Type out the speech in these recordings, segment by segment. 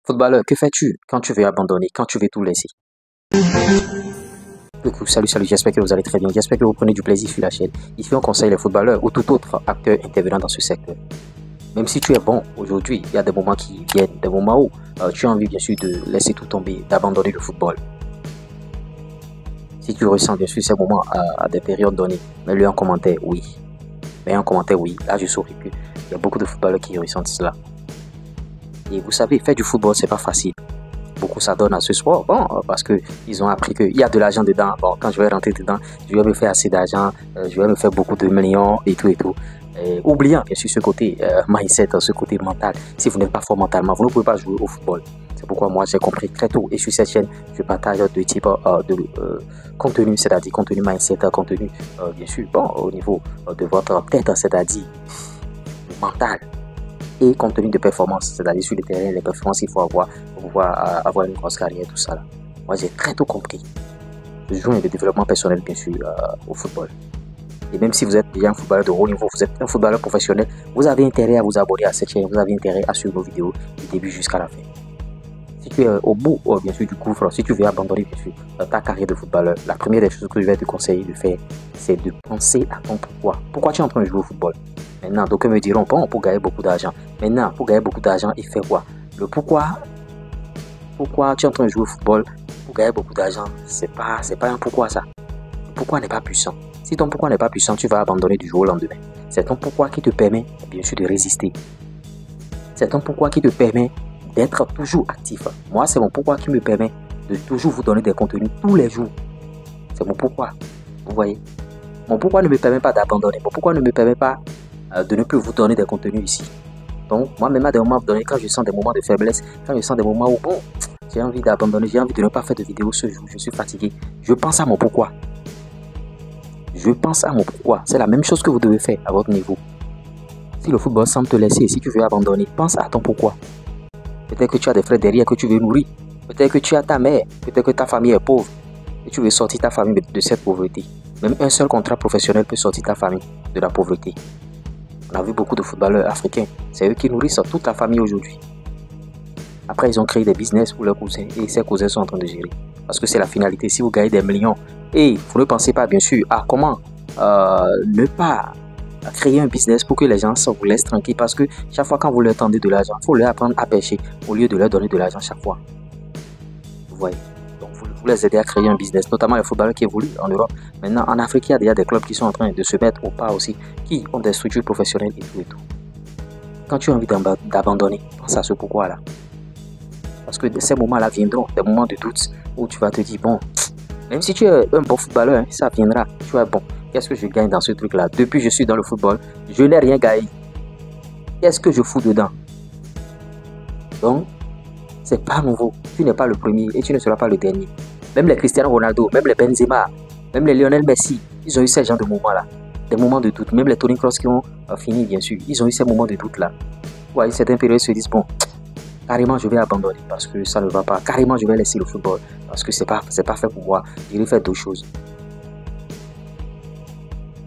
Footballeur, que fais-tu quand tu veux abandonner, quand tu veux tout laisser? Coucou, salut, j'espère que vous allez très bien. J'espère que vous prenez du plaisir sur la chaîne. Ici, on conseille les footballeurs ou tout autre acteur intervenant dans ce secteur. Même si tu es bon aujourd'hui, il y a des moments qui viennent, des moments où tu as envie bien sûr de laisser tout tomber, d'abandonner le football. Si tu ressens bien sûr ces moments à des périodes données, mets-le en commentaire, oui. Mets en commentaire, oui. Là, je saurais qu'il y a beaucoup de footballeurs qui ressentent cela. Et vous savez, faire du football, c'est pas facile. Beaucoup s'adonnent à ce sport, bon, parce qu'ils ont appris qu'il y a de l'argent dedans. Bon, quand je vais rentrer dedans, je vais me faire assez d'argent, je vais me faire beaucoup de millions et tout et tout. Oubliant bien sûr ce côté mindset, ce côté mental. Si vous n'êtes pas fort mentalement, vous ne pouvez pas jouer au football. C'est pourquoi moi j'ai compris très tôt. Et sur cette chaîne, je partage deux types de contenu, c'est-à-dire contenu mindset, contenu bien sûr, bon, au niveau de votre tête, c'est-à-dire mental. Et contenu de performance, c'est-à-dire sur le terrain, les performances qu'il faut avoir pour pouvoir avoir une grosse carrière, tout ça là. Moi j'ai très tôt compris. Je joue un développement personnel bien sûr au football. Et même si vous êtes déjà un footballeur de haut niveau, vous êtes un footballeur professionnel, vous avez intérêt à vous abonner à cette chaîne, vous avez intérêt à suivre nos vidéos du début jusqu'à la fin. Si tu es au bout bien sûr du gouffre, si tu veux abandonner bien sûr ta carrière de footballeur, la première des choses que je vais te conseiller de faire, c'est de penser à ton pourquoi. Pourquoi tu es en train de jouer au football? Maintenant, d'aucuns me diront, bon, pour gagner beaucoup d'argent. Maintenant, pour gagner beaucoup d'argent, il fait quoi? Le pourquoi tu es en train de jouer au football pour gagner beaucoup d'argent, c'est pas un pourquoi ça. Le pourquoi n'est pas puissant. Si ton pourquoi n'est pas puissant, tu vas abandonner du jour au lendemain. C'est ton pourquoi qui te permet, bien sûr, de résister. C'est ton pourquoi qui te permet d'être toujours actif. Moi, c'est mon pourquoi qui me permet de toujours vous donner des contenus tous les jours. C'est mon pourquoi. Vous voyez? Mon pourquoi ne me permet pas d'abandonner. Mon pourquoi ne me permet pas de ne plus vous donner des contenus ici. Donc, moi-même, à des moments donnés, quand je sens des moments de faiblesse, quand je sens des moments où, bon, j'ai envie d'abandonner, j'ai envie de ne pas faire de vidéo ce jour, je suis fatigué, je pense à mon pourquoi. Je pense à mon pourquoi. C'est la même chose que vous devez faire à votre niveau. Si le football semble te laisser, si tu veux abandonner, pense à ton pourquoi. Peut-être que tu as des frères derrière que tu veux nourrir. Peut-être que tu as ta mère. Peut-être que ta famille est pauvre. Et tu veux sortir ta famille de cette pauvreté. Même un seul contrat professionnel peut sortir ta famille de la pauvreté. On a vu beaucoup de footballeurs africains. C'est eux qui nourrissent toute la famille aujourd'hui. Après, ils ont créé des business pour leurs cousins. Et ces cousins sont en train de gérer. Parce que c'est la finalité. Si vous gagnez des millions, et vous ne pensez pas bien sûr à comment ne pas créer un business pour que les gens vous laissent tranquille. Parce que chaque fois quand vous leur tendez de l'argent, il faut leur apprendre à pêcher au lieu de leur donner de l'argent chaque fois. Vous voyez. Donc vous les aidez à créer un business, notamment les footballeurs qui évoluent en Europe. Maintenant, en Afrique, il y a déjà des clubs qui sont en train de se mettre au pas aussi, qui ont des structures professionnelles et tout et tout. Quand tu as envie d'abandonner, pense à ce pourquoi-là. Parce que ces moments-là viendront, des moments de doute où tu vas te dire, bon, même si tu es un bon footballeur, ça viendra, tu es bon. Qu'est-ce que je gagne dans ce truc-là? Depuis que je suis dans le football, je n'ai rien gagné. Qu'est-ce que je fous dedans? Donc, c'est pas nouveau. Tu n'es pas le premier et tu ne seras pas le dernier. Même les Cristiano Ronaldo, même les Benzema, même les Lionel Messi, ils ont eu ces genres de moments-là. Des moments de doute. Même les Toni Kroos qui ont fini, bien sûr, ils ont eu ces moments de doute-là. Ouais, certaines périodes se disent, bon, carrément je vais abandonner parce que ça ne va pas. Carrément je vais laisser le football parce que c'est pas fait pour moi. Je vais faire d'autres choses.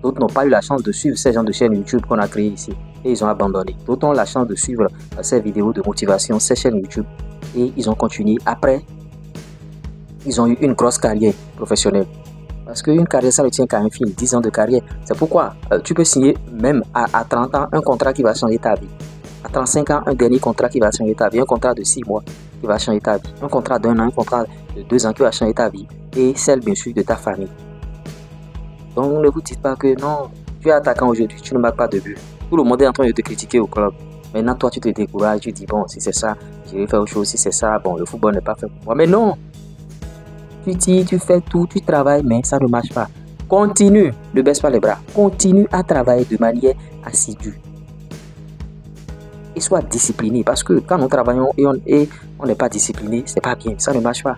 D'autres n'ont pas eu la chance de suivre ces genres de chaînes YouTube qu'on a créées ici et ils ont abandonné. D'autres ont la chance de suivre ces vidéos de motivation, ces chaînes YouTube et ils ont continué. Après, ils ont eu une grosse carrière professionnelle. Parce qu'une carrière, ça ne tient qu'à un film, 10 ans de carrière. C'est pourquoi tu peux signer même à 30 ans un contrat qui va changer ta vie. À 35 ans, un dernier contrat qui va changer ta vie. Un contrat de 6 mois qui va changer ta vie. Un contrat d'1 an, un contrat de 2 ans qui va changer ta vie. Et celle, bien sûr, de ta famille. Donc, ne vous dites pas que non, tu es attaquant aujourd'hui, tu ne marques pas de but. Tout le monde est en train de te critiquer au club. Maintenant, toi, tu te décourages, tu dis, bon, si c'est ça, je vais faire autre chose. Si c'est ça, bon, le football n'est pas fait pour moi. Mais non! Tu dis, tu fais tout, tu travailles, mais ça ne marche pas. Continue, ne baisse pas les bras. Continue à travailler de manière assidue. Et sois discipliné. Parce que quand nous travaillons et on n'est pas discipliné, c'est pas bien, ça ne marche pas.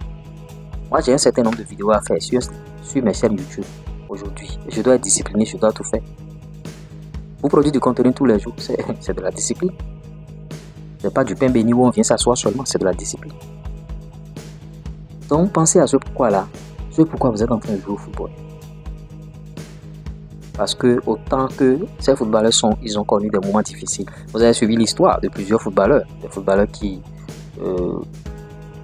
Moi, j'ai un certain nombre de vidéos à faire sur mes chaînes YouTube aujourd'hui. Je dois être discipliné, je dois tout faire. Vous produisez du contenu tous les jours, c'est de la discipline. C'est pas du pain béni où on vient s'asseoir seulement, c'est de la discipline. Donc, pensez à ce pourquoi-là, ce pourquoi vous êtes en train de jouer au football. Parce que autant que ces footballeurs ils ont connu des moments difficiles. Vous avez suivi l'histoire de plusieurs footballeurs, des footballeurs qui euh,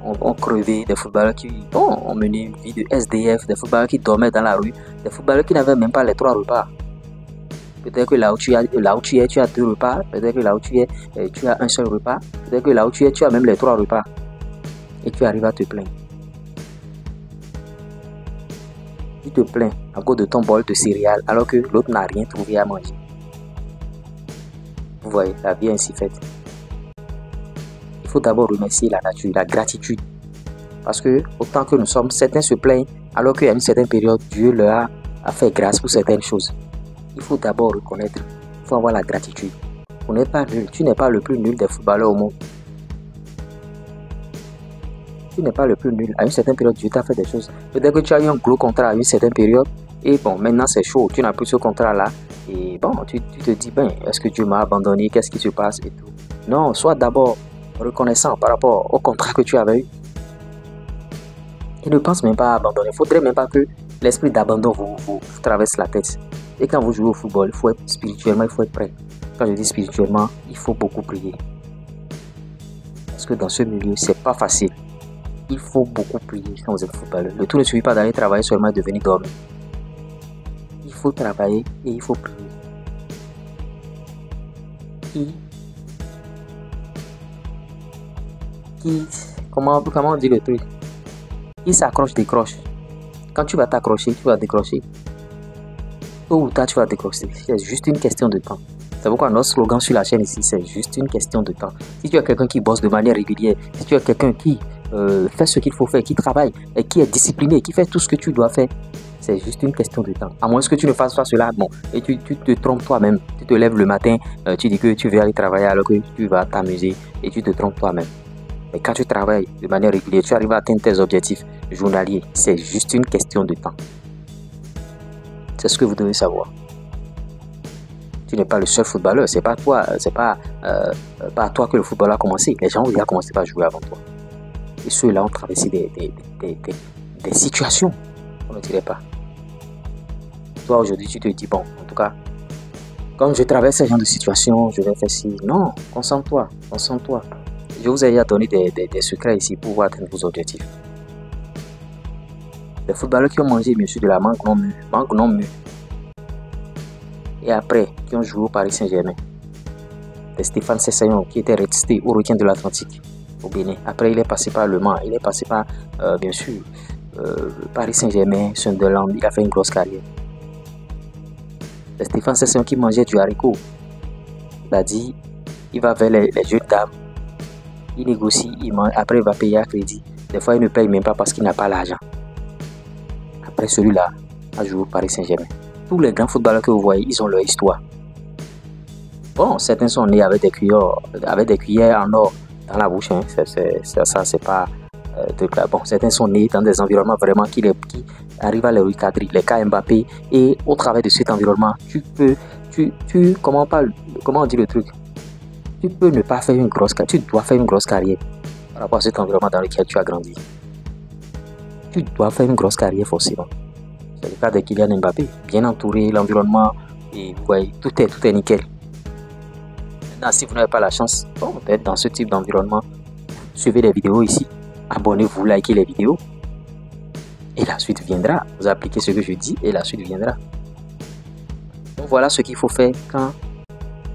ont crevé, des footballeurs qui ont mené une vie de SDF, des footballeurs qui dormaient dans la rue, des footballeurs qui n'avaient même pas les 3 repas. Peut-être que là où tu es, tu as 2 repas, peut-être que là où tu es, tu as un seul repas, peut-être que là où tu es, tu as même les 3 repas. Et tu arrives à te plaindre. Tu te plains à cause de ton bol de céréales alors que l'autre n'a rien trouvé à manger. Vous voyez, la vie est ainsi faite. Il faut d'abord remercier la nature, la gratitude. Parce que autant que nous sommes, certains se plaignent alors qu'à une certaine période, Dieu leur a fait grâce pour certaines choses. Il faut d'abord reconnaître, il faut avoir la gratitude. Vous n'êtes pas nul, tu n'es pas le plus nul des footballeurs au monde. Tu n'es pas le plus nul. À une certaine période, Dieu t'a fait des choses. Peut-être que tu as eu un gros contrat à une certaine période. Et bon, maintenant c'est chaud. Tu n'as plus ce contrat-là. Et bon, tu te dis, ben, est-ce que Dieu m'a abandonné? Qu'est-ce qui se passe? Et tout. Non, sois d'abord reconnaissant par rapport au contrat que tu avais eu. Et ne pense même pas à abandonner. Il ne faudrait même pas que l'esprit d'abandon vous traverse la tête. Et quand vous jouez au football, il faut être spirituellement, il faut être prêt. Quand je dis spirituellement, il faut beaucoup prier. Parce que dans ce milieu, c'est pas facile. Il faut beaucoup prier quand vous êtes footballeur. Le tout ne suffit pas d'aller travailler seulement et de venir dormir. Il faut travailler et il faut prier. Comment on dit le truc? Qui s'accroche, décroche. Quand tu vas t'accrocher, tu vas décrocher. Tôt ou tard, tu vas décrocher. C'est juste une question de temps. C'est pourquoi notre slogan sur la chaîne ici, c'est juste une question de temps. Si tu as quelqu'un qui bosse de manière régulière, si tu as quelqu'un qui fait ce qu'il faut faire, qui travaille, et qui est discipliné, qui fait tout ce que tu dois faire, c'est juste une question de temps. À moins que tu ne fasses pas cela, bon, et tu te trompes toi-même. Tu te lèves le matin, tu dis que tu vas aller travailler alors que tu vas t'amuser et tu te trompes toi-même. Mais quand tu travailles de manière régulière, tu arrives à atteindre tes objectifs journaliers. C'est juste une question de temps. C'est ce que vous devez savoir. Tu n'es pas le seul footballeur. C'est pas toi, c'est pas à toi que le football a commencé. Les gens ont déjà commencé par jouer avant toi. Et ceux-là ont traversé des situations. On ne dirait pas. Toi aujourd'hui, tu te dis bon, en tout cas, quand je traverse ce genre de situation, je vais faire ci. Non, concentre-toi, concentre-toi. Je vous ai déjà donné des secrets ici pour atteindre vos objectifs. Les footballeurs qui ont mangé bien sûr de la mangue non mûre. Et après, qui ont joué au Paris Saint-Germain. De Stéphane Sessayon qui était resté au requin de l'Atlantique au Bénin. Après, il est passé par Le Mans, il est passé par, bien sûr, Paris Saint-Germain, Sunderland. Il a fait une grosse carrière. De Stéphane Sessayon qui mangeait du haricot. Il a dit, il va vers les jeunes dames. Il négocie, il mange, après il va payer à crédit. Des fois, il ne paye même pas parce qu'il n'a pas l'argent. Après, celui-là a joué au Paris Saint-Germain. Tous les grands footballeurs que vous voyez, ils ont leur histoire. Bon, certains sont nés avec des cuillères en or dans la bouche. Hein. Ça, c'est pas truc là. Bon, certains sont nés dans des environnements vraiment qui arrivent à les recadrer. Les cas Mbappé. Et au travers de cet environnement, comment on dit le truc? Tu peux ne pas faire une grosse carrière. Tu dois faire une grosse carrière par rapport à cet environnement dans lequel tu as grandi. Tu dois faire une grosse carrière forcément. C'est le cas de Kylian Mbappé. Bien entouré, l'environnement, et vous voyez, tout est nickel. Maintenant, si vous n'avez pas la chance d'être dans ce type d'environnement, suivez les vidéos ici. Abonnez-vous, likez les vidéos. Et la suite viendra. Vous appliquez ce que je dis et la suite viendra. Donc voilà ce qu'il faut faire quand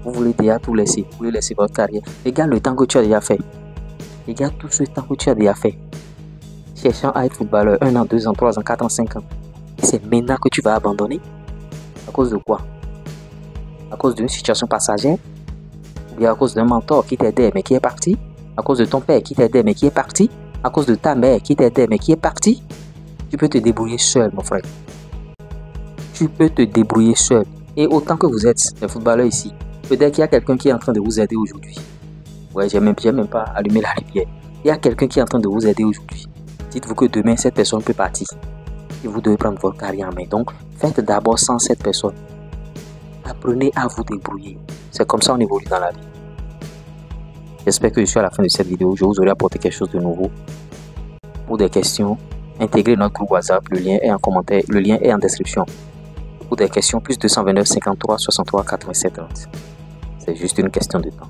vous voulez déjà tout laisser. Vous voulez laisser votre carrière. Regarde le temps que tu as déjà fait. Regarde tout ce temps que tu as déjà fait. Cherchant à être footballeur 1 an, 2 ans, 3 ans, 4 ans, 5 ans. Et c'est maintenant que tu vas abandonner. À cause de quoi? À cause d'une situation passagère? Ou bien à cause d'un mentor qui t'aidait mais qui est parti? À cause de ton père qui t'aidait mais qui est parti? À cause de ta mère qui t'aidait mais qui est parti? Tu peux te débrouiller seul, mon frère. Tu peux te débrouiller seul. Et autant que vous êtes des footballeurs ici, peut-être qu'il y a quelqu'un qui est en train de vous aider aujourd'hui. Ouais, j'ai même pas allumé la lumière. Il y a quelqu'un qui est en train de vous aider aujourd'hui. Dites-vous que demain, cette personne peut partir. Et vous devez prendre votre carrière en main. Donc, faites d'abord sans cette personne. Apprenez à vous débrouiller. C'est comme ça qu'on évolue dans la vie. J'espère que je suis à la fin de cette vidéo. Je vous aurai apporté quelque chose de nouveau. Pour des questions, intégrez notre groupe WhatsApp. Le lien est en commentaire. Le lien est en description. Pour des questions, plus 229 53 63 87 30. C'est juste une question de temps.